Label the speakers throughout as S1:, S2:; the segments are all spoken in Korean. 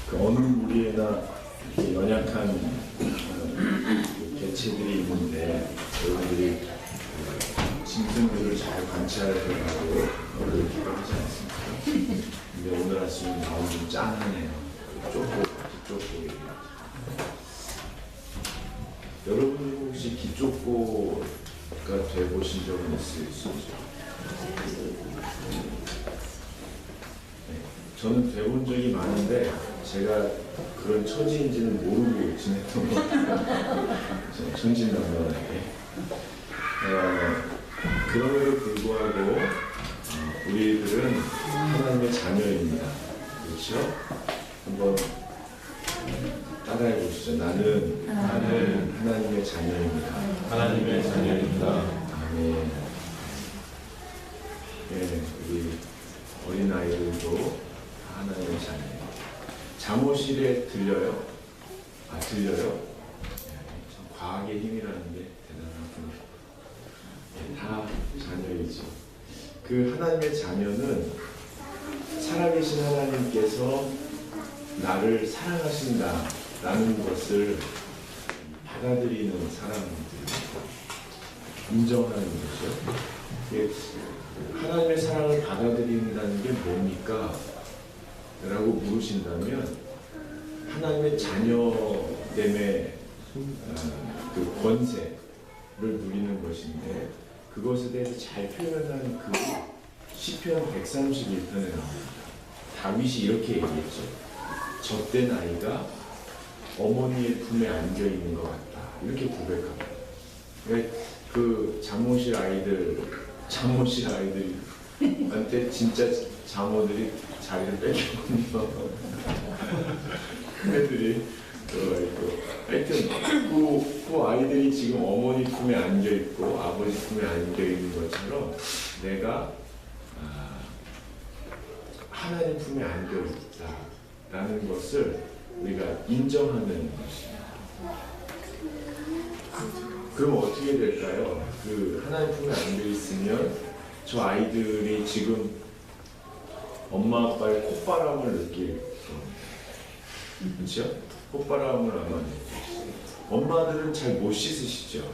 S1: 그 어느 무리에나 이렇게 연약한 개체들이 있는데 여러분들이 짐승들을 잘 관찰하고 그렇게 하지 않습니까? 근데 오늘 아침에 마음이 좀 짠하네요. 기쪽고 여러분 혹시 기쪽고가 돼보신 적은 있으시죠? 네, 저는 돼본 적이 많은데 제가 그런 처지인지는 모르고 지냈던 것 같아요. 천진난만하게. 그럼에도 불구하고 우리들은 하나님의 자녀입니다. 그렇죠? 한번 따라해 보시죠. 나는 하나님의 자녀입니다.
S2: 하나님의 자녀입니다.
S1: 아멘. 네, 우리 어린아이들도 하나님의 자녀예요. 잠옷실에 들려요? 들려요? 참 과학의 힘이라는 게 대단하군요. 네, 다 자녀이지. 그 하나님의 자녀는 살아계신 하나님께서 나를 사랑하신다라는 것을 받아들이는 사람들입니다. 인정하는 거죠. 하나님의 사랑을 받아들인다는 게 뭡니까? 라고 물으신다면 하나님의 자녀됨의 그 권세를 누리는 것인데 그것에 대해서 잘 표현한 그 시편 131편에 나옵니다. 다윗이 이렇게 얘기했죠. 젖된 아이가 어머니의 품에 안겨 있는 것 같다. 이렇게 고백합니다. 그 잠옷실 아이들한테 진짜 장모들이 자리를 뺏겼군요. 그 애들이 하여튼 그 아이들이 지금 어머니 품에 안겨 있고 아버지 품에 안겨 있는 것처럼 내가 하나님 품에 안겨 있다라는 것을 우리가 인정하는 것입니다. 그럼 어떻게 될까요? 그 하나님 품에 안겨 있으면 저 아이들이 지금 엄마 아빠의 콧바람을 느낄 겁니다. 그렇죠? 콧바람을 아마 엄마들은 잘 못 씻으시죠?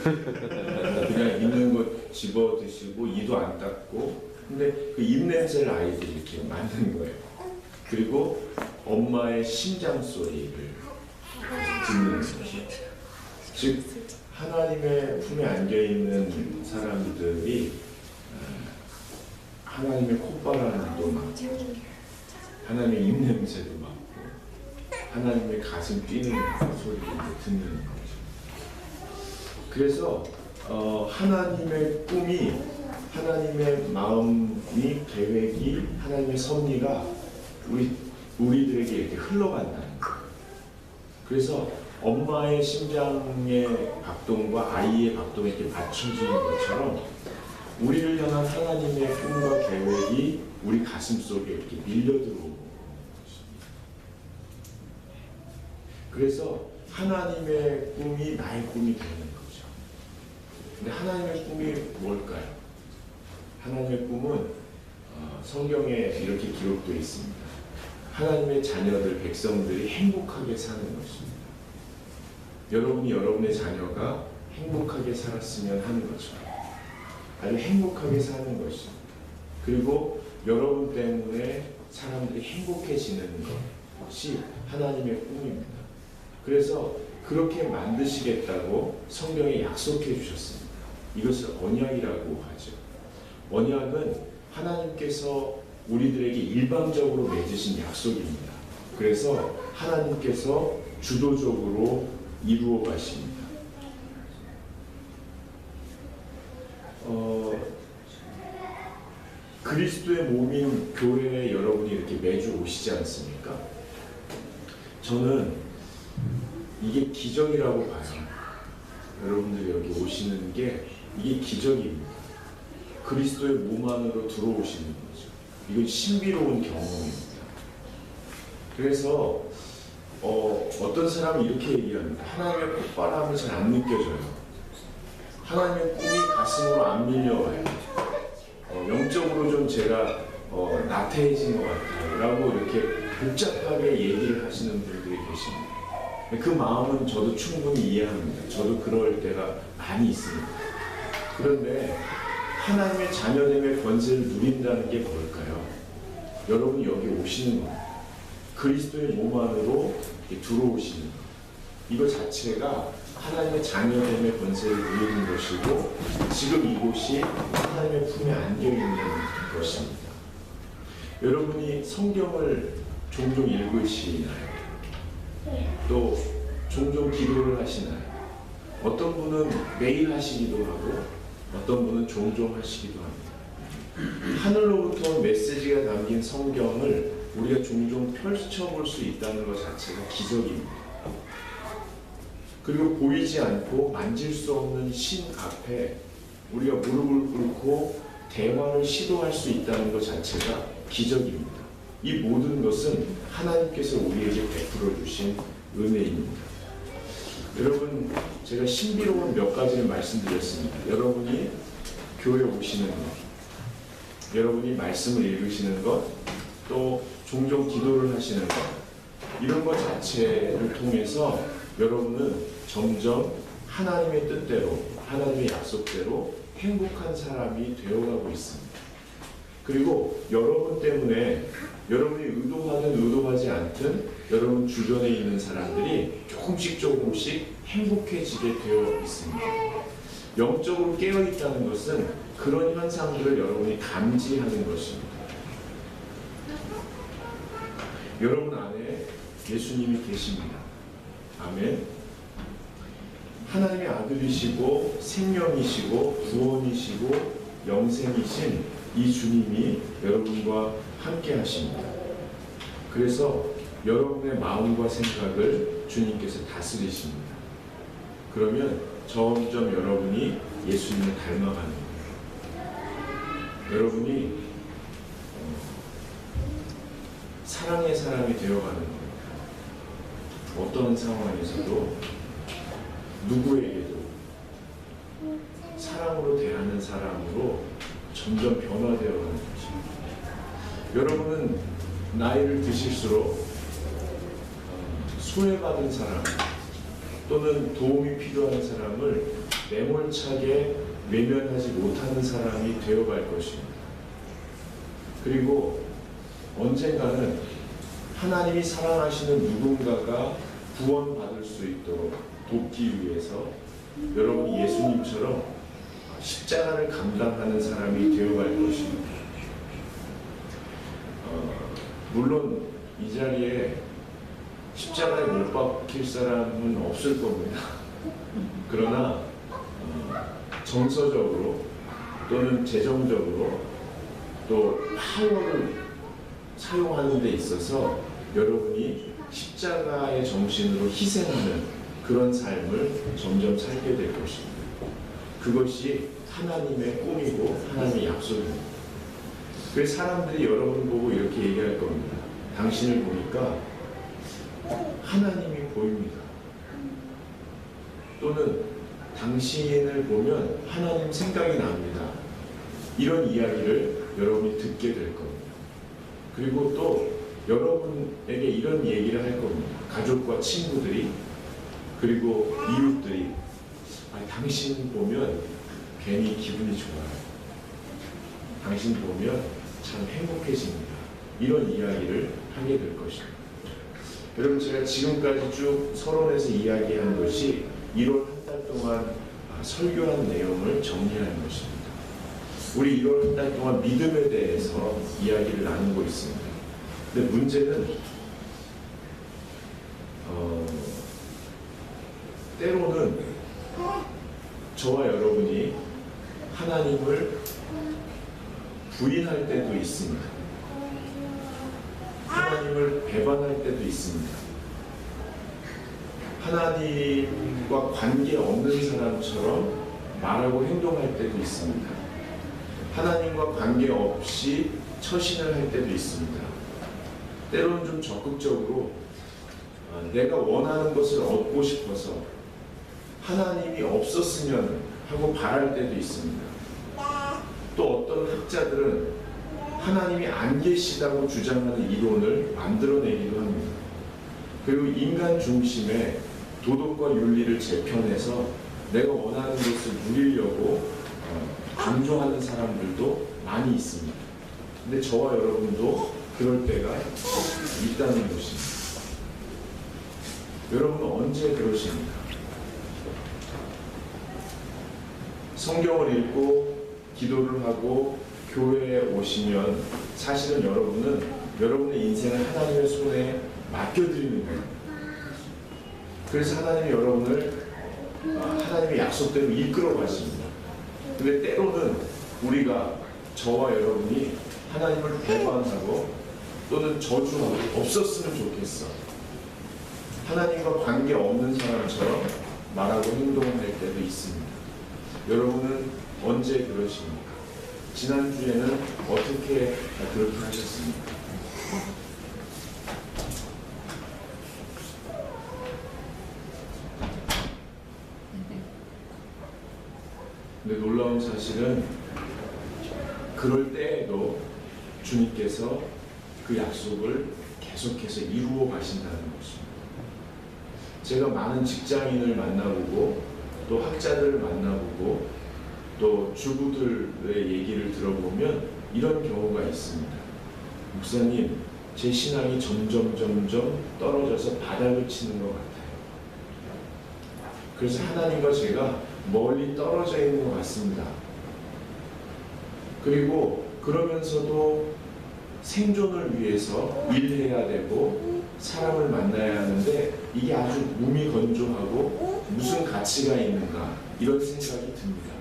S1: 그냥 있는 것 집어 드시고 이도 안 닦고 근데 그 입냄새를 아이들이 이렇게 맡는 거예요. 그리고 엄마의 심장 소리를 듣는 거죠. 즉 하나님의 품에 안겨있는 사람들이 하나님의 콧바람도 맡고 하나님의 입냄새도 맡고 하나님의 가슴 뛰는 소리를 듣는 거죠. 그래서 하나님의 꿈이 하나님의 마음이 계획이 하나님의 섭리가 우리들에게 이렇게 흘러간다는 거예요. 그래서 엄마의 심장의 박동과 아이의 박동이 이렇게 맞춰지는 것처럼 우리를 향한 하나님의 꿈과 계획이 우리 가슴 속에 이렇게 밀려들어오는 것입니다. 그래서 하나님의 꿈이 나의 꿈이 되는 거죠. 근데 하나님의 꿈이 뭘까요? 하나님의 꿈은 성경에 이렇게 기록되어 있습니다. 하나님의 자녀들, 백성들이 행복하게 사는 것입니다. 여러분이 여러분의 자녀가 행복하게 살았으면 하는 거죠. 아주 행복하게 사는 것입니다. 그리고 여러분 때문에 사람들이 행복해지는 것이 하나님의 꿈입니다. 그래서 그렇게 만드시겠다고 성경에 약속해 주셨습니다. 이것을 언약이라고 하죠. 언약은 하나님께서 우리들에게 일방적으로 맺으신 약속입니다. 그래서 하나님께서 주도적으로 이루어 가십니다. 그리스도의 몸인 교회에 여러분이 이렇게 매주 오시지 않습니까? 저는 이게 기적이라고 봐요. 여러분들이 여기 오시는 게 이게 기적입니다. 그리스도의 몸 안으로 들어오시는 거죠. 이건 신비로운 경험입니다. 그래서 어떤 사람은 이렇게 얘기합니다. 하나님의 콧바람이 잘 안 느껴져요. 하나님의 꿈이 가슴으로 안 밀려와요. 영적으로 좀 제가 나태해진 것 같아요. 라고 이렇게 복잡하게 얘기를 하시는 분들이 계십니다. 그 마음은 저도 충분히 이해합니다. 저도 그럴 때가 많이 있습니다. 그런데 하나님의 자녀됨의 권세를 누린다는 게 뭘까요? 여러분이 여기 오시는 겁니다. 그리스도의 몸 안으로 들어오시는 것. 이거 자체가 하나님의 자녀됨의 권세를 누리는 것이고, 지금 이곳이 하나님의 품에 안겨 있는 것입니다. 여러분이 성경을 종종 읽으시나요? 또 종종 기도를 하시나요? 어떤 분은 매일 하시기도 하고 어떤 분은 종종 하시기도 합니다. 하늘로부터 온 메시지가 담긴 성경을 우리가 종종 펼쳐볼 수 있다는 것 자체가 기적입니다. 그리고 보이지 않고 만질 수 없는 신 앞에 우리가 무릎을 꿇고 대화를 시도할 수 있다는 것 자체가 기적입니다. 이 모든 것은 하나님께서 우리에게 베풀어 주신 은혜입니다. 여러분, 제가 신비로운 몇 가지를 말씀드렸습니다. 여러분이 교회 오시는 것, 여러분이 말씀을 읽으시는 것, 또 종종 기도를 하시는 것, 이런 것 자체를 통해서 여러분은 점점 하나님의 뜻대로, 하나님의 약속대로 행복한 사람이 되어가고 있습니다. 그리고 여러분 때문에 여러분이 의도하든 의도하지 않든 여러분 주변에 있는 사람들이 조금씩 행복해지게 되어 있습니다. 영적으로 깨어있다는 것은 그런 현상들을 여러분이 감지하는 것입니다. 여러분 안에 예수님이 계십니다. 아멘. 하나님의 아들이시고 생명이시고 구원이시고 영생이신 이 주님이 여러분과 함께 하십니다. 그래서 여러분의 마음과 생각을 주님께서 다스리십니다. 그러면 점점 여러분이 예수님을 닮아가는 거예요. 여러분이 사랑의 사람이 되어가는 겁니다. 어떤 상황에서도 누구에게도 사랑으로 대하는 사람으로 점점 변화되어 가는 것입니다. 여러분은 나이를 드실수록 소외받은 사람 또는 도움이 필요한 사람을 매몰차게 외면하지 못하는 사람이 되어갈 것입니다. 그리고 언젠가는 하나님이 사랑하시는 누군가가 구원받을 수 있도록 돕기 위해서 여러분이 예수님처럼 십자가를 감당하는 사람이 되어갈 것입니다. 물론 이 자리에 십자가에 못 박힐 사람은 없을 겁니다. 그러나 정서적으로 또는 재정적으로 또 파워를 사용하는 데 있어서 여러분이 십자가의 정신으로 희생하는 그런 삶을 점점 살게 될 것입니다. 그것이 하나님의 꿈이고 하나님의 약속입니다. 그래서 사람들이 여러분 보고 이렇게 얘기할 겁니다. 당신을 보니까 하나님이 보입니다. 또는 당신을 보면 하나님 생각이 납니다. 이런 이야기를 여러분이 듣게 될 겁니다. 그리고 또 여러분에게 이런 얘기를 할 겁니다. 가족과 친구들이, 그리고 이웃들이, 당신 보면 괜히 기분이 좋아요. 당신 보면 참 행복해집니다. 이런 이야기를 하게 될 것입니다. 여러분, 제가 지금까지 쭉 서론에서 이야기한 것이 1월 한 달 동안 설교한 내용을 정리하는 것입니다. 우리 1월 한 달 동안 믿음에 대해서 이야기를 나누고 있습니다. 근데 문제는 때로는 저와 여러분이 하나님을 부인할 때도 있습니다. 하나님을 배반할 때도 있습니다. 하나님과 관계없는 사람처럼 말하고 행동할 때도 있습니다. 하나님과 관계없이 처신을 할 때도 있습니다. 때로는 좀 적극적으로 내가 원하는 것을 얻고 싶어서 하나님이 없었으면 하고 바랄 때도 있습니다. 또 어떤 학자들은 하나님이 안 계시다고 주장하는 이론을 만들어내기도 합니다. 그리고 인간 중심의 도덕과 윤리를 재편해서 내가 원하는 것을 누리려고 강조하는 사람들도 많이 있습니다. 근데 저와 여러분도 그럴 때가 있다는 것입니다. 여러분은 언제 그러십니까? 성경을 읽고 기도를 하고 교회에 오시면 사실은 여러분은 여러분의 인생을 하나님의 손에 맡겨드리는 거예요. 그래서 하나님이 여러분을 하나님의 약속대로 이끌어 가십니다. 근데 때로는 우리가 저와 여러분이 하나님을 배반하고 또는 저주하고 없었으면 좋겠어. 하나님과 관계 없는 사람처럼 말하고 행동할 때도 있습니다. 여러분은 언제 그러십니까? 지난주에는 어떻게 그렇게 하셨습니까? 근데 놀라운 사실은 그럴 때에도 주님께서 그 약속을 계속해서 이루어 가신다는 것입니다. 제가 많은 직장인을 만나보고 또 학자들을 만나보고 또 주부들의 얘기를 들어보면 이런 경우가 있습니다. 목사님, 제 신앙이 점점 떨어져서 바닥을 치는 것 같아요. 그래서 하나님과 제가 멀리 떨어져 있는 것 같습니다. 그리고 그러면서도 생존을 위해서 일해야 되고 사람을 만나야 하는데 이게 아주 몸이 건조하고 무슨 가치가 있는가 이런 생각이 듭니다.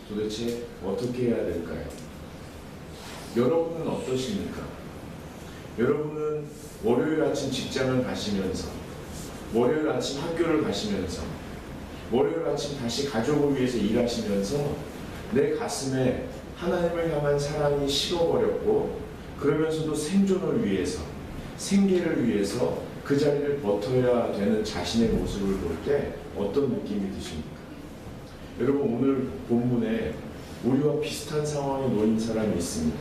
S1: 도대체 어떻게 해야 될까요? 여러분은 어떠십니까? 여러분은 월요일 아침 직장을 가시면서 월요일 아침 학교를 가시면서 월요일 아침 다시 가족을 위해서 일하시면서 내 가슴에 하나님을 향한 사랑이 식어버렸고 그러면서도 생존을 위해서 생계를 위해서 그 자리를 버텨야 되는 자신의 모습을 볼 때 어떤 느낌이 드십니까? 여러분 오늘 본문에 우리와 비슷한 상황에 놓인 사람이 있습니다.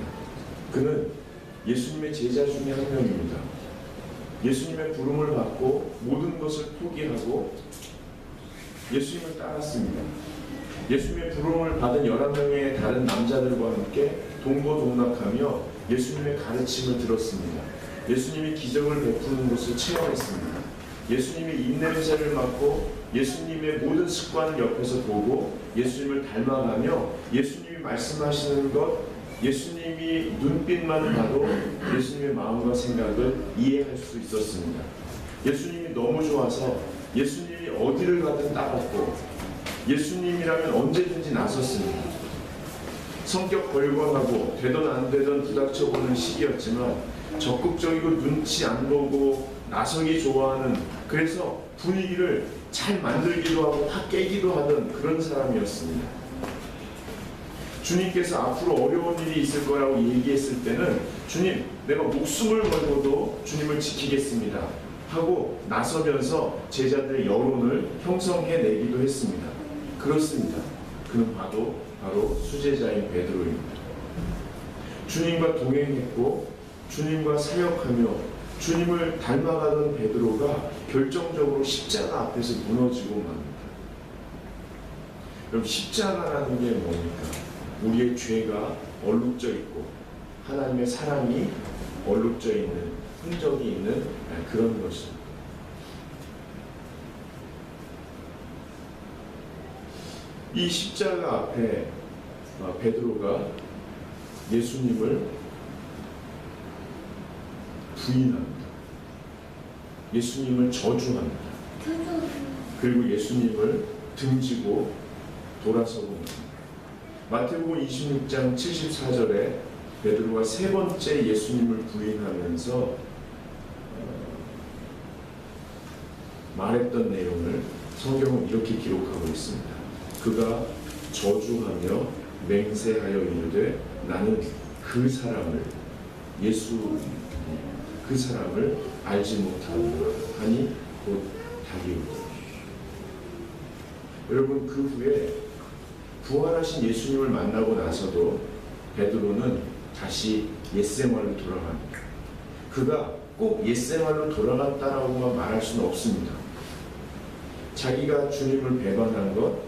S1: 그는 예수님의 제자 중에 한 명입니다. 예수님의 부름을 받고 모든 것을 포기하고 예수님을 따랐습니다. 예수님의 부름을 받은 11명의 다른 남자들과 함께 동거동락하며 예수님의 가르침을 들었습니다. 예수님이 기적을 베푸는 것을 체험했습니다. 예수님이 입냄새를 맡고 예수님의 모든 습관을 옆에서 보고 예수님을 닮아가며 예수님이 말씀하시는 것, 예수님이 눈빛만 봐도 예수님의 마음과 생각을 이해할 수 있었습니다. 예수님이 너무 좋아서 예수님이 어디를 가든 따랐고 예수님이라면 언제든지 나섰습니다. 성격 벌건하고 되던 안 되던 부닥쳐보는 시기였지만 적극적이고 눈치 안 보고 나서기 좋아하는, 그래서 분위기를 잘 만들기도 하고 확 깨기도 하던 그런 사람이었습니다. 주님께서 앞으로 어려운 일이 있을 거라고 얘기했을 때는 주님, 내가 목숨을 걸고도 주님을 지키겠습니다 하고 나서면서 제자들의 여론을 형성해내기도 했습니다. 그렇습니다. 그는 바로 수제자인 베드로입니다. 주님과 동행했고 주님과 사역하며 주님을 닮아가던 베드로가 결정적으로 십자가 앞에서 무너지고 맙니다. 여러분, 십자가라는 게 뭡니까? 우리의 죄가 얼룩져 있고 하나님의 사랑이 얼룩져 있는, 흔적이 있는 그런 것입니다. 이 십자가 앞에 베드로가 예수님을 부인합니다. 예수님을 저주합니다. 그리고 예수님을 등지고 돌아서고 옵니다. 마태복음 26장 74절에 베드로가 세 번째 예수님을 부인하면서 말했던 내용을 성경은 이렇게 기록하고 있습니다. 그가 저주하며 맹세하여 이르되 나는 그 사람을 그 사람을 알지 못하노라 하니 곧 다리우다. 여러분, 그 후에 부활하신 예수님을 만나고 나서도 베드로는 다시 옛생활로 돌아갑니다. 그가 꼭 옛생활로 돌아갔다라고만 말할 수는 없습니다. 자기가 주님을 배반한 것,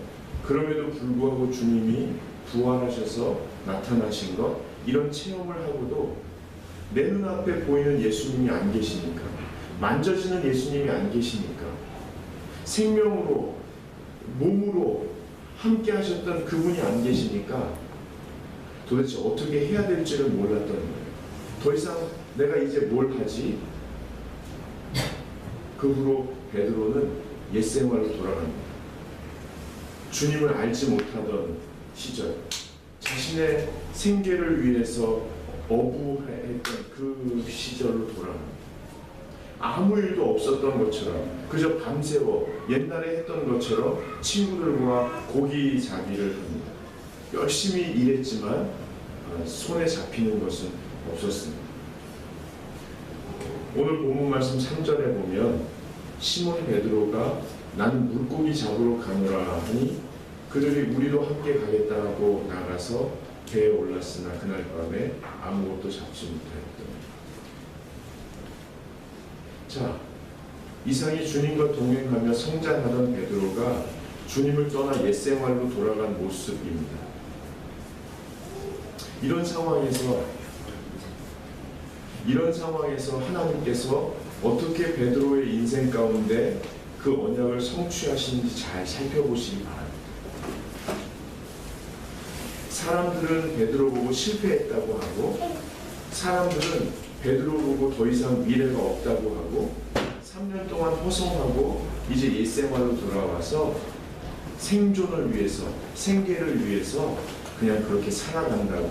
S1: 그럼에도 불구하고 주님이 부활하셔서 나타나신 것, 이런 체험을 하고도 내 눈앞에 보이는 예수님이 안 계시니까, 만져지는 예수님이 안 계시니까, 생명으로 몸으로 함께 하셨던 그분이 안 계시니까 도대체 어떻게 해야 될지를 몰랐던 거예요. 더 이상 내가 이제 뭘 하지? 그 후로 베드로는 옛생활로 돌아갑니다. 주님을 알지 못하던 시절, 자신의 생계를 위해서 어부했던 그 시절로 돌아갑니다. 아무 일도 없었던 것처럼 그저 밤새워 옛날에 했던 것처럼 친구들과 고기 잡기를 합니다. 열심히 일했지만 손에 잡히는 것은 없었습니다. 오늘 본문 말씀 3절에 보면 시몬 베드로가 나는 물고기 잡으러 가노라 하니 그들이 우리도 함께 가겠다고 나가서 배에 올랐으나 그날 밤에 아무것도 잡지 못하였더니. 자, 이상이 주님과 동행하며 성장하던 베드로가 주님을 떠나 옛생활로 돌아간 모습입니다. 이런 상황에서 하나님께서 어떻게 베드로의 인생 가운데 그 언약을 성취하시는지 잘 살펴보시기 바랍니다. 사람들은 베드로 보고 실패했다고 하고, 사람들은 베드로 보고 더 이상 미래가 없다고 하고, 3년 동안 허송하고 이제 옛생활로 돌아와서 생존을 위해서, 생계를 위해서 그냥 그렇게 살아간다고.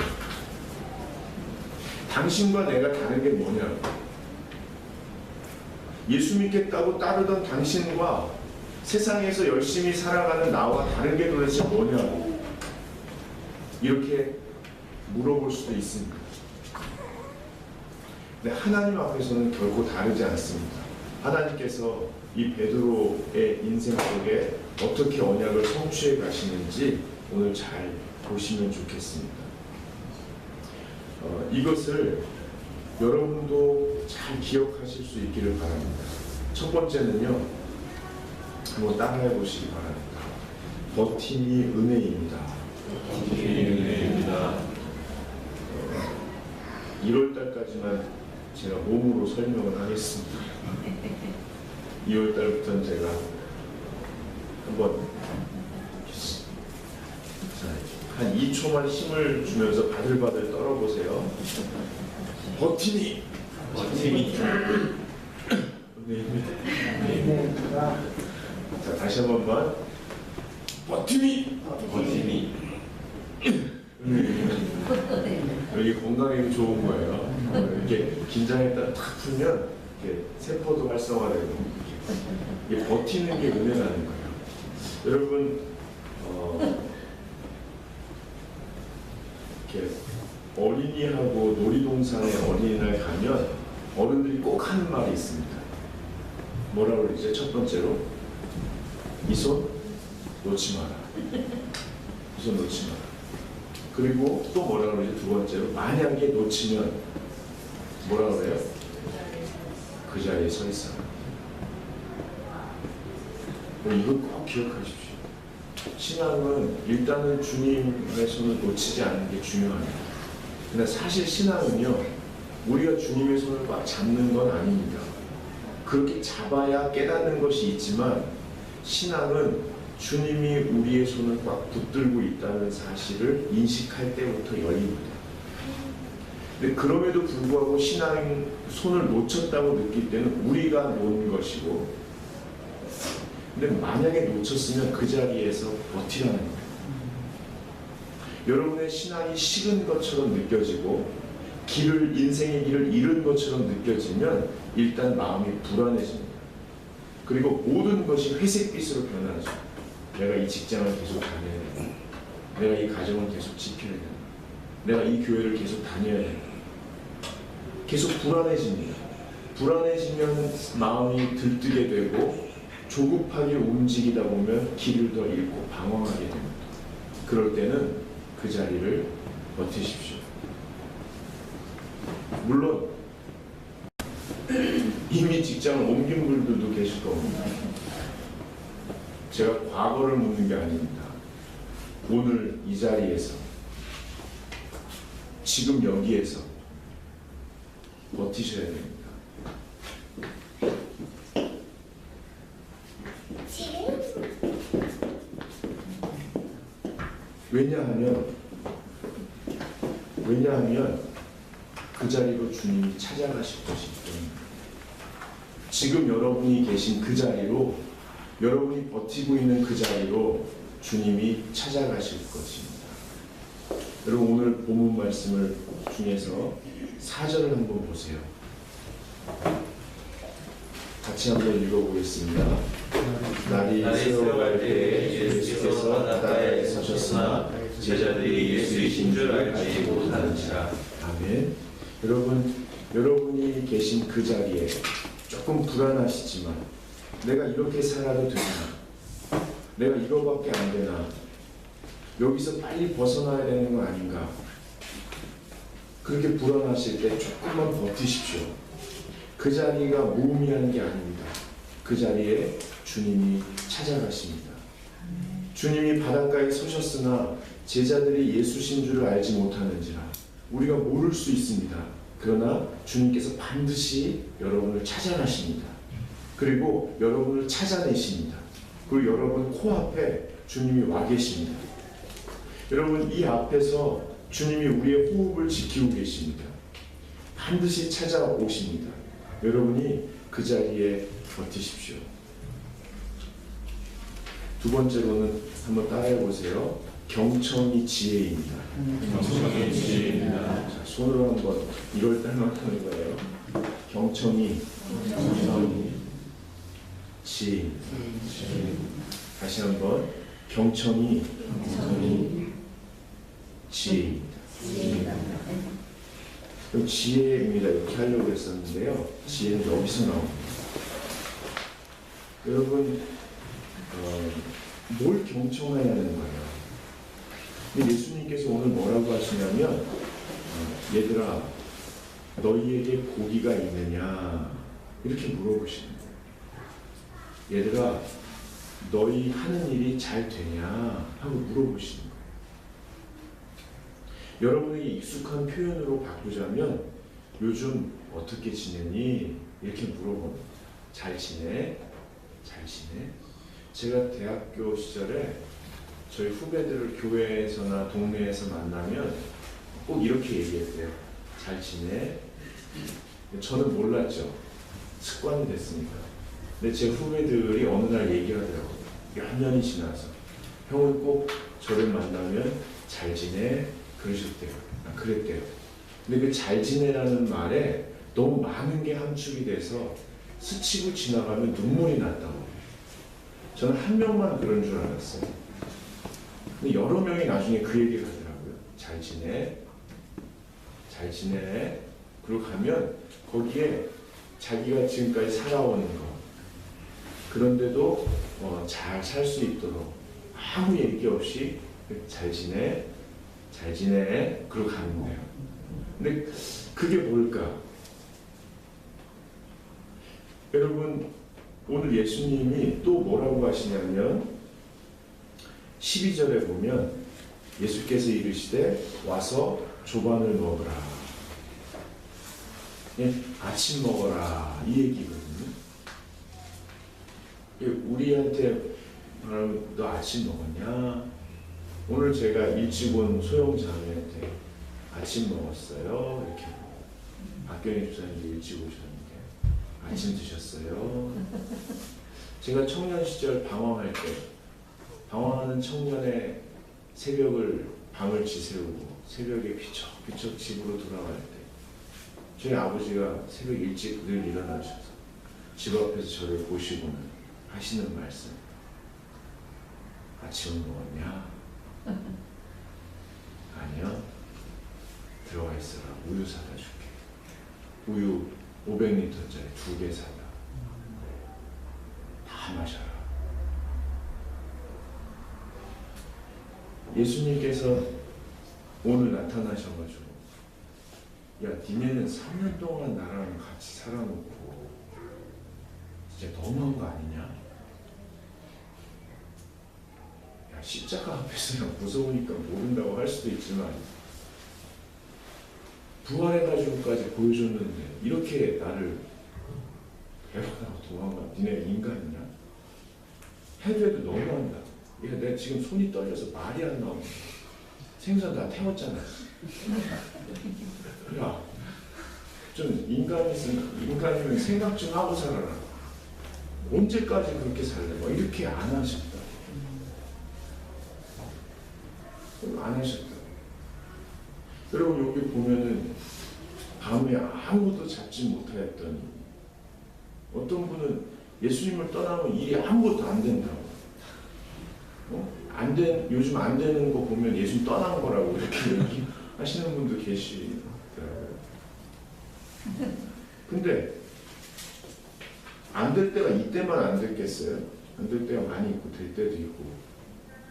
S1: 당신과 내가 다른 게 뭐냐? 예수 믿겠다고 따르던 당신과 세상에서 열심히 살아가는 나와 다른 게 도대체 뭐냐고 이렇게 물어볼 수도 있습니다. 근데 하나님 앞에서는 결코 다르지 않습니다. 하나님께서 이 베드로의 인생 속에 어떻게 언약을 성취해 가시는지 오늘 잘 보시면 좋겠습니다. 이것을 여러분도 잘 기억하실 수 있기를 바랍니다. 첫 번째는요, 한번 따라해 보시기 바랍니다. 버팀이 은혜입니다.
S2: 버팀이 은혜입니다.
S1: 1월달까지만 제가 몸으로 설명을 하겠습니다. 2월달부터는 제가 한번 한 2초만 힘을 주면서 바들바들 떨어보세요. 버티니! 은혜입니다. 자, 다시 한 번만. 버티니! 여기 건강에 좋은 거예요. 이렇게 긴장했다 탁 풀면 이렇게 세포도 활성화되고 이게 버티는 게 은혜라는 거예요. 여러분 이렇게 어린이하고 놀이동산에 어린이날 가면 어른들이 꼭 하는 말이 있습니다. 뭐라고 그러죠? 첫 번째로 이 손 놓지 마라. 이 손 놓지 마라. 그리고 또 뭐라고 그러죠? 두 번째로 만약에 놓치면 뭐라고 그래요? 그 자리에 서 있어라. 이거 꼭 기억하십시오. 신앙은 일단은 주님의 손을 놓치지 않는 게 중요합니다. 근데 사실 신앙은요, 우리가 주님의 손을 꽉 잡는 건 아닙니다. 그렇게 잡아야 깨닫는 것이 있지만 신앙은 주님이 우리의 손을 꽉 붙들고 있다는 사실을 인식할 때부터 열립니다. 근데 그럼에도 불구하고 신앙 손을 놓쳤다고 느낄 때는 우리가 놓은 것이고, 근데 만약에 놓쳤으면 그 자리에서 버티라는 거예요. 여러분의 신앙이 식은 것처럼 느껴지고 인생의 길을 잃은 것처럼 느껴지면 일단 마음이 불안해집니다. 그리고 모든 것이 회색빛으로 변하죠. 내가 이 직장을 계속 다녀야 된다. 내가 이 가정을 계속 지켜야 된다. 내가 이 교회를 계속 다녀야 된다. 계속 불안해집니다. 불안해지면 마음이 들뜨게 되고 조급하게 움직이다 보면 길을 더 잃고 방황하게 됩니다. 그럴 때는 그 자리를 버티십시오. 물론 이미 직장을 옮긴 분들도 계실 겁니다. 제가 과거를 묻는 게 아닙니다. 오늘 이 자리에서, 지금 여기에서 버티셔야 됩니다. 왜냐하면 그 자리로 주님이 찾아가실 것이기 때문에, 지금 여러분이 계신 그 자리로, 여러분이 버티고 있는 그 자리로 주님이 찾아가실 것입니다. 여러분, 오늘 본문 말씀을 중에서 4절을 한번 보세요. 같이 한번 읽어보겠습니다. 날이 새어갈 때에 예수께서 바다에 서셨으나 제자들이 예수이신 줄 알지 못하는지라. 아멘. 여러분이 계신 그 자리에 조금 불안하시지만, 내가 이렇게 살아도 되나? 내가 이거밖에 안 되나? 여기서 빨리 벗어나야 되는 거 아닌가? 그렇게 불안하실 때 조금만 버티십시오. 그 자리가 무의미한 게 아닙니다. 그 자리에 주님이 찾아가십니다. 주님이 바닷가에 서셨으나 제자들이 예수신 줄을 알지 못하는지라. 우리가 모를 수 있습니다. 그러나 주님께서 반드시 여러분을 찾아가십니다. 그리고 여러분을 찾아내십니다. 그리고 여러분 코앞에 주님이 와 계십니다. 여러분, 이 앞에서 주님이 우리의 호흡을 지키고 계십니다. 반드시 찾아오십니다. 여러분이 그 자리에 버티십시오. 두 번째로는 한번 따라해 보세요. 경청이 지혜입니다.
S2: 경청이 지혜입니다.
S1: 자, 손으로 한번 이걸 따라하는 거예요. 경청이 지혜입니다. 다시 한번, 경청이 지혜입니다. 그럼 지혜입니다. 이렇게 하려고 했었는데요. 지혜는 여기서 나옵니다. 여러분, 뭘 경청해야 하는 거예요? 근데 예수님께서 오늘 뭐라고 하시냐면, 얘들아, 너희에게 고기가 있느냐? 이렇게 물어보시는 거예요. 얘들아, 너희 하는 일이 잘 되냐? 하고 물어보시는 거예요. 여러분에게 익숙한 표현으로 바꾸자면, 요즘 어떻게 지내니? 이렇게 물어봅니다. 잘 지내? 잘 지내? 제가 대학교 시절에 저희 후배들을 교회에서나 동네에서 만나면 꼭 이렇게 얘기했대요. 잘 지내? 저는 몰랐죠. 습관이 됐으니까. 근데 제 후배들이 어느 날 얘기하더라고요. 몇 년이 지나서. 형은 꼭 저를 만나면 잘 지내? 그러셨대요. 그랬대요. 근데 그 잘 지내라는 말에 너무 많은 게 함축이 돼서 스치고 지나가면 눈물이 났다고. 저는 한 명만 그런 줄 알았어요. 근데 여러 명이 나중에 그 얘기를 하더라고요. 잘 지내? 잘 지내? 그리고 가면 거기에 자기가 지금까지 살아온 거, 그런데도 잘 살 수 있도록 아무 얘기 없이 잘 지내? 잘 지내? 그러고 가는 거예요. 근데 그게 뭘까? 여러분, 오늘 예수님이 또 뭐라고 하시냐면 12절에 보면 예수께서 이르시되 와서 조반을 먹으라. 예, 아침 먹어라. 이 얘기거든요. 예, 우리한테 너 아침 먹었냐? 오늘 제가 일찍 온 소영자매한테 아침 먹었어요. 이렇게 박경희 주사님도 일찍 오셨는데 아침 드셨어요? 제가 청년 시절 방황할 때, 방황하는 청년의 밤을 지새우고 새벽에 휘척휘척 집으로 돌아갈 때 저희 아버지가 새벽 일찍 늘 일어나셔서 집 앞에서 저를 보시고는 하시는 말씀, 아침 먹었냐? 아니요. 들어가 있어라. 우유 사다 줄게. 우유 500리터짜리 2개 사다. 다 마셔라. 예수님께서 오늘 나타나셔가지고 야, 니네는 3년 동안 나랑 같이 살아놓고 진짜 너무한 거 아니냐? 야, 십자가 앞에서 야, 무서우니까 모른다고 할 수도 있지만 부활해가지고까지 보여줬는데 이렇게 나를 배반하고 도망가. 니네 인간이냐? 해도 해도 너무한다. 야, 내가 지금 손이 떨려서 말이 안 나오네. 생선 다 태웠잖아. 야, 좀 인간이면 생각 좀 하고 살아라. 언제까지 그렇게 살래? 뭐 이렇게 안 하셨다. 안 하셨다. 여러분 여기 보면은 밤에 아무도 잡지 못하였더니 어떤 분은 예수님을 떠나면 일이 아무것도 안 된다고. 요즘 안 되는 거 보면 예수님 떠난 거라고 이렇게 하시는 분도 계시더라고요. 근데 안 될 때가 이때만 안 됐겠어요? 안 될 때가 많이 있고 될 때도 있고.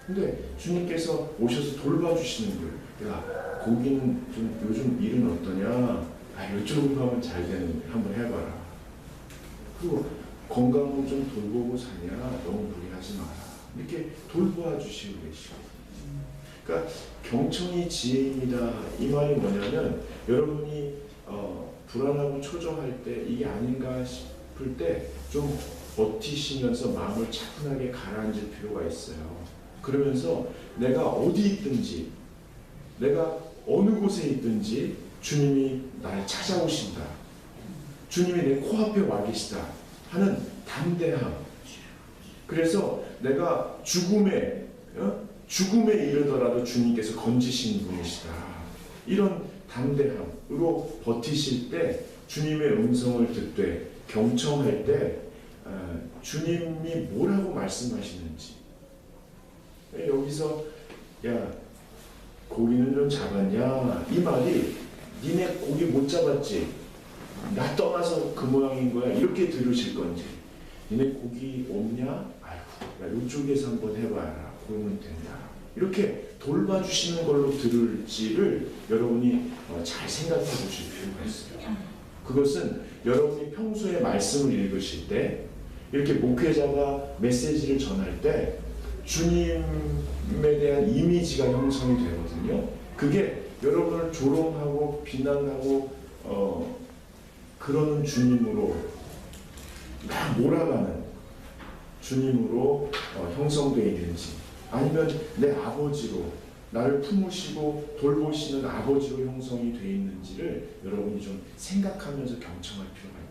S1: 근데 주님께서 오셔서 돌봐주시는 거예요. 야, 거기는 좀 요즘 일은 어떠냐? 아, 이쪽으로 가면 잘 되는데 한번 해봐라. 그리고 건강은 좀 돌보고 사냐? 너무 무리하지 마라. 이렇게 돌보아 주시고 계시고. 그러니까 경청이 지혜입니다. 이 말이 뭐냐면 여러분이 불안하고 초조할 때 이게 아닌가 싶을 때 좀 버티시면서 마음을 차분하게 가라앉을 필요가 있어요. 그러면서 내가 어디 있든지 내가 어느 곳에 있든지 주님이 나를 찾아오신다. 주님이 내 코앞에 와 계시다 하는 담대함. 그래서 내가 죽음에 이르더라도 주님께서 건지신 분이시다. 이런 담대함으로 버티실 때 주님의 음성을 듣되 경청할 때 주님이 뭐라고 말씀하시는지. 여기서 야, 고기는 좀 잡았냐? 이 말이 니네 고기 못 잡았지? 나 떠나서 그 모양인 거야? 이렇게 들으실 건지, 니네 고기 없냐? 아이고, 야, 이쪽에서 한번 해봐라. 그러면 된다. 이렇게 돌봐주시는 걸로 들을지를 여러분이 잘 생각해 보실 필요가 있어요. 그것은 여러분이 평소에 말씀을 읽으실 때, 이렇게 목회자가 메시지를 전할 때 주님에 대한 이미지가 형성이 되거든요. 그게 여러분을 조롱하고 비난하고 그러는 주님으로 막 몰아가는 주님으로 형성되어 있는지, 아니면 내 아버지로 나를 품으시고 돌보시는 아버지로 형성이 되어 있는지를 여러분이 좀 생각하면서 경청할 필요가 있다.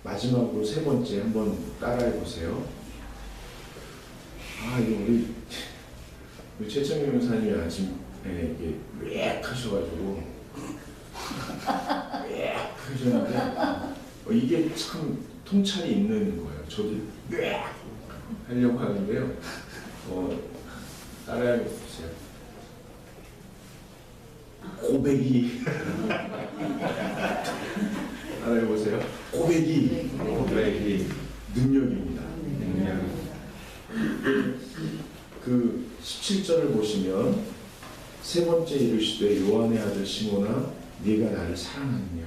S1: 마지막으로 세 번째 한번 따라해 보세요. 이거 우리 최청용 목사님이 아침에 이게 왜 하셔가지고 왜 하셨는데 이게 참 통찰이 있는 거예요. 저도 왜 하려고 하는데요. 따라해 보세요. 고백이 따라해 보세요. 고백이 능력입니다. 그 17절을 보시면 세 번째 이르시되 요한의 아들 시몬아 네가 나를 사랑하느냐.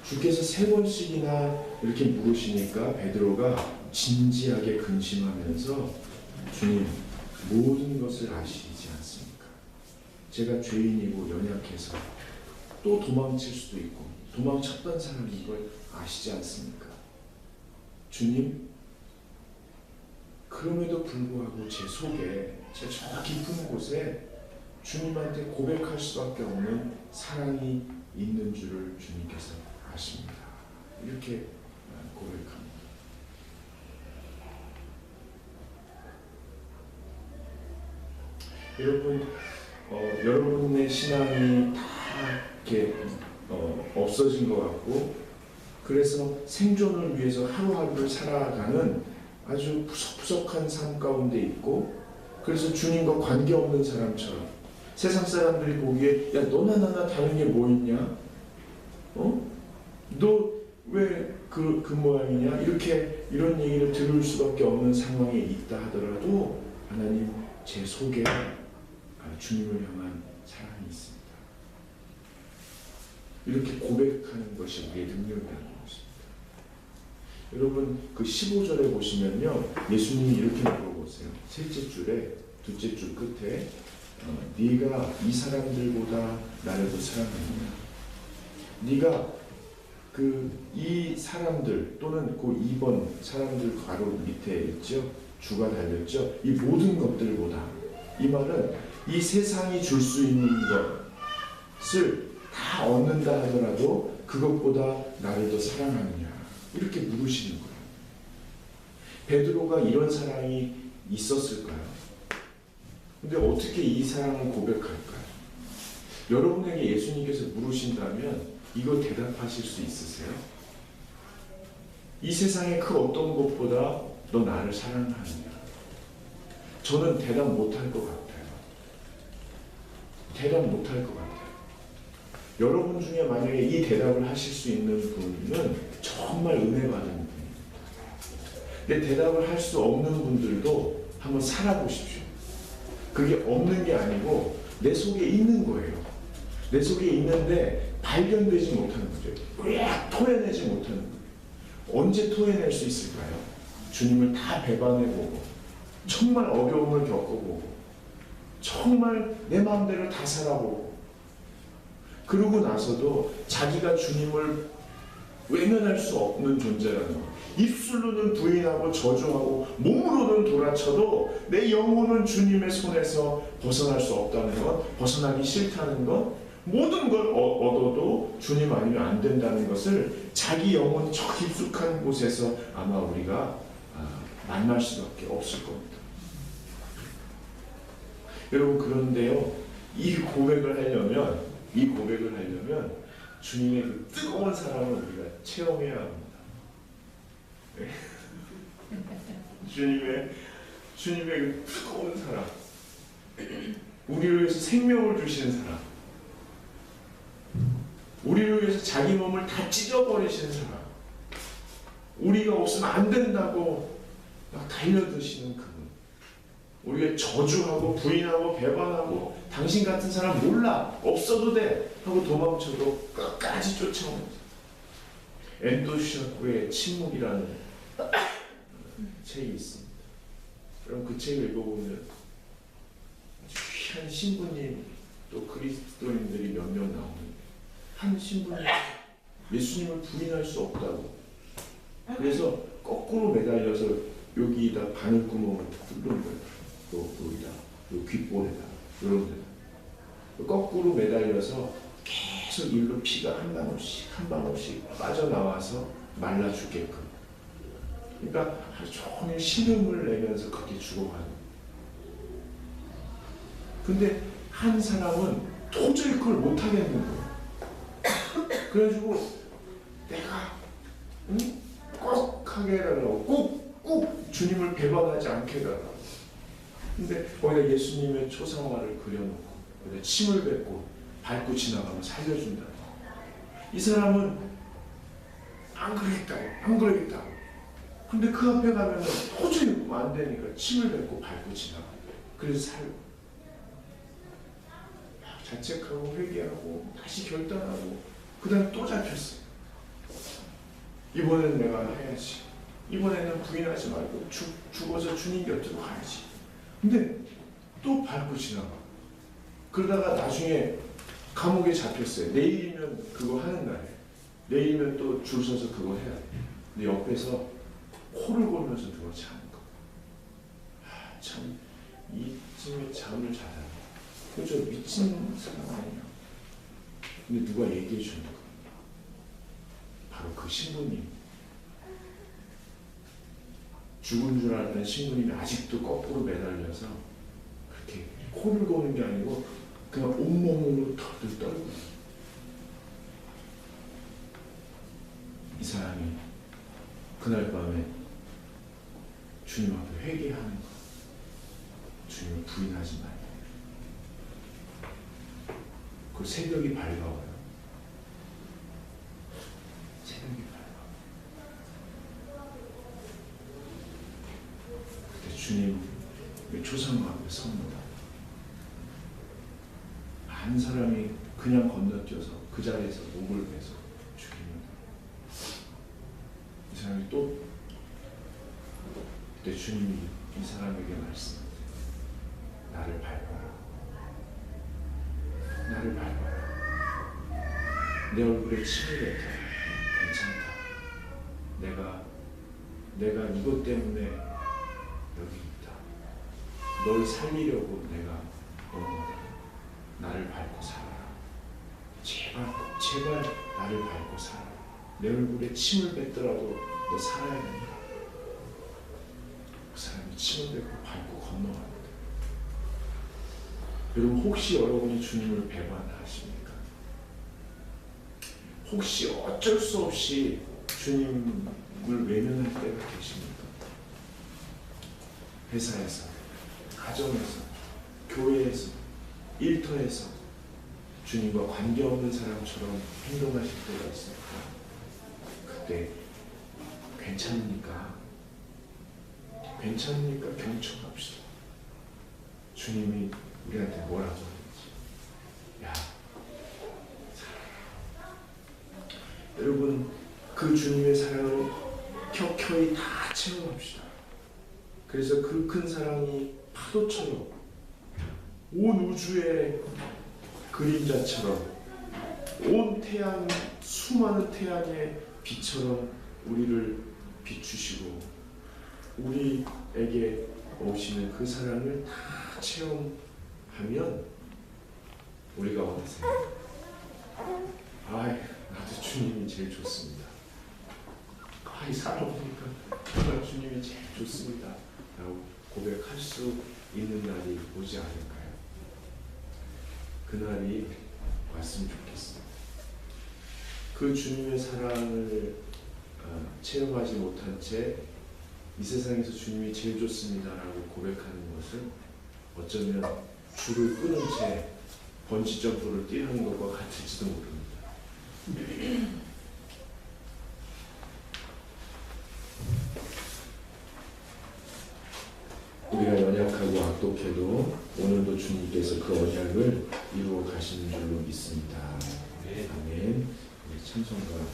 S1: 주께서 세 번씩이나 이렇게 물으시니까 베드로가 진지하게 근심하면서 주님, 모든 것을 아시지 않습니까? 제가 죄인이고 연약해서 또 도망칠 수도 있고 도망쳤던 사람인 걸 아시지 않습니까? 주님, 그럼에도 불구하고 제 속에, 제 저 깊은 곳에 주님한테 고백할 수밖에 없는 사랑이 있는 줄을 주님께서 아십니다. 이렇게 고백합니다. 여러분, 여러분의 신앙이 다 이렇게 없어진 것 같고, 그래서 생존을 위해서 하루하루를 살아가는 아주 푸석푸석한 삶 가운데 있고, 그래서 주님과 관계없는 사람처럼 세상 사람들이 보기에 야, 너나 나나 다른 게 뭐 있냐? 너 왜 그 모양이냐? 이런 얘기를 들을 수밖에 없는 상황에 있다 하더라도 하나님, 제 속에 주님을 향한 사랑이 있습니다. 이렇게 고백하는 것이 우리의 능력이라는 것입니다. 여러분, 그 15절에 보시면요, 예수님이 이렇게 물어보세요. 셋째 줄에, 둘째 줄 끝에 네가 이 사람들보다 나를 더 사랑하느냐? 네가 이 사람들 또는 그 2번 사람들 가로 밑에 있죠? 주가 달렸죠? 이 모든 것들보다, 이 말은 이 세상이 줄 수 있는 것을 다 얻는다 하더라도 그것보다 나를 더 사랑하느냐? 이렇게 물으시는 거예요. 베드로가 이런 사랑이 있었을까요? 근데 어떻게 이 사랑을 고백할까요? 여러분에게 예수님께서 물으신다면 이거 대답하실 수 있으세요? 이 세상의 그 어떤 것보다 너 나를 사랑하느냐? 저는 대답 못할 것 같아요. 대답 못할 것 같아요. 여러분 중에 만약에 이 대답을 하실 수 있는 분은 정말 은혜 받은 분입니다. 근데 대답을 할 수 없는 분들도 한번 살아보십시오. 그게 없는 게 아니고 내 속에 있는 거예요. 내 속에 있는데 발견되지 못하는 거죠. 토해내지 못하는 거예요. 언제 토해낼 수 있을까요? 주님을 다 배반해보고 정말 어려움을 겪어보고 정말 내 마음대로 다 살아보고 그러고 나서도 자기가 주님을 외면할 수 없는 존재라는 것. 입술로는 부인하고 저주하고 몸으로는 돌아쳐도 내 영혼은 주님의 손에서 벗어날 수 없다는 것, 벗어나기 싫다는 것, 모든 걸 얻어도 주님 아니면 안 된다는 것을 자기 영혼 저 깊숙한 곳에서 아마 우리가 만날 수밖에 없을 겁니다. 여러분, 그런데요, 이 고백을 하려면 주님의 그 뜨거운 사랑을 우리가 체험해야 합니다. 네. 주님의 그 뜨거운 사랑, 우리를 위해서 생명을 주시는 사랑, 우리를 위해서 자기 몸을 다 찢어버리시는 사랑, 우리가 없으면 안 된다고 막 달려드시는 그분, 우리가 저주하고 부인하고 배반하고 당신 같은 사람 몰라, 없어도 돼 하고 도망쳐도 끝까지 쫓아오는 엔도시아코의 침묵이라는 책이 있습니다. 여러분, 그 책을 읽어보면 아주 귀한 신부님 또 그리스도인들이 몇몇 나오는데, 한 신부님 예수님을 부인할 수 없다고, 그래서 거꾸로 매달려서 여기다 바늘구멍을 뚫는 거예요. 또 여기다, 요 귓볼에다, 이런 데다 거꾸로 매달려서 계속 일로 피가 한 방울씩 빠져나와서 말라 죽게끔. 그러니까 하루 종일 신음을 내면서 그렇게 죽어가는. 근데 한 사람은 도저히 그걸 못하겠는 거예요. 그래가지고 내가 꼭 하게 해달라고, 꼭 주님을 배반하지 않게 해달라고. 근데 거기다 예수님의 초상화를 그려놓고 거기다 침을 뱉고 밟고 지나가면 살려준다. 이 사람은 안 그러겠다고. 근데 그 앞에 가면은 도저히 안 되니까 침을 뱉고 밟고 지나가. 그래서 살고. 자책하고 회개하고 다시 결단하고 그 다음에 또 잡혔어요. 이번에는 내가 해야지. 이번에는 부인하지 말고 죽어서 주님 곁으로 가야지. 근데 또 밟고 지나가. 그러다가 나중에 감옥에 잡혔어요. 내일이면 그거 하는 날에. 내일이면 또 줄 서서 그거 해야 돼. 근데 옆에서 코를 골면서 누가 자는 거. 참 이쯤에 잠을 자다니. 그저 미친 사람 아니야. 근데 누가 얘기해 주는 거야. 바로 그 신부님. 죽은 줄 알았던 신부님이 아직도 거꾸로 매달려서 그렇게 코를 고는 게 아니고 그냥 온몸으로 털을 떨고. 이 사람이 그날 밤에 주님 앞에 회개하는 거. 주님을 부인하지 말고. 그 새벽이 밝아와요. 새벽이 밝아. 그때 주님 초상 한 사람이 그냥 건너뛰어서 그 자리에서 목을 베서 죽이면 이 사람이 또 그때 주님이 이 사람에게 말씀하세요. 나를 밟아라. 나를 밟아라. 내 얼굴에 침을 뱉어라. 괜찮다. 내가 이것 때문에 여기 있다. 널 살리려고 내가 나를 밟고 살아라. 제발 나를 밟고 살아라. 내 얼굴에 침을 뱉더라도 너 살아야 된다. 그 사람이 침을 뱉고 건너갑니다. 여러분, 혹시 여러분이 주님을 배반하십니까? 혹시 어쩔 수 없이 주님을 외면할 때가 계십니까? 회사에서, 가정에서, 교회에서, 일터에서 주님과 관계없는 사람처럼 행동하실 때가 있습니까? 그때 괜찮습니까? 경청합시다. 주님이 우리한테 뭐라고 하는지. 야, 여러분, 그 주님의 사랑을 켜켜이 다 체험합시다. 그래서 그 큰 사랑이 파도처럼 온 우주의 그림자처럼 온 태양, 수많은 태양의 빛처럼 우리를 비추시고 우리에게 오시는 그 사랑을 다 체험하면 우리가 어느새 나도 주님이 제일 좋습니다. 살아보니까 정말 주님이 제일 좋습니다 라고 고백할 수 있는 날이 오지 않을까요? 그날이 왔으면 좋겠습니다. 그 주님의 사랑을 체험하지 못한 채 이 세상에서 주님이 제일 좋습니다 라고 고백하는 것은 어쩌면 줄을 끊은 채 번지점프를 뛰는 것과 같을지도 모릅니다. 우리가 연약하고 악독해도 오늘도 주님께서 그 언약을 이루어 가시는 줄로 믿습니다. 아멘. 우리 찬송가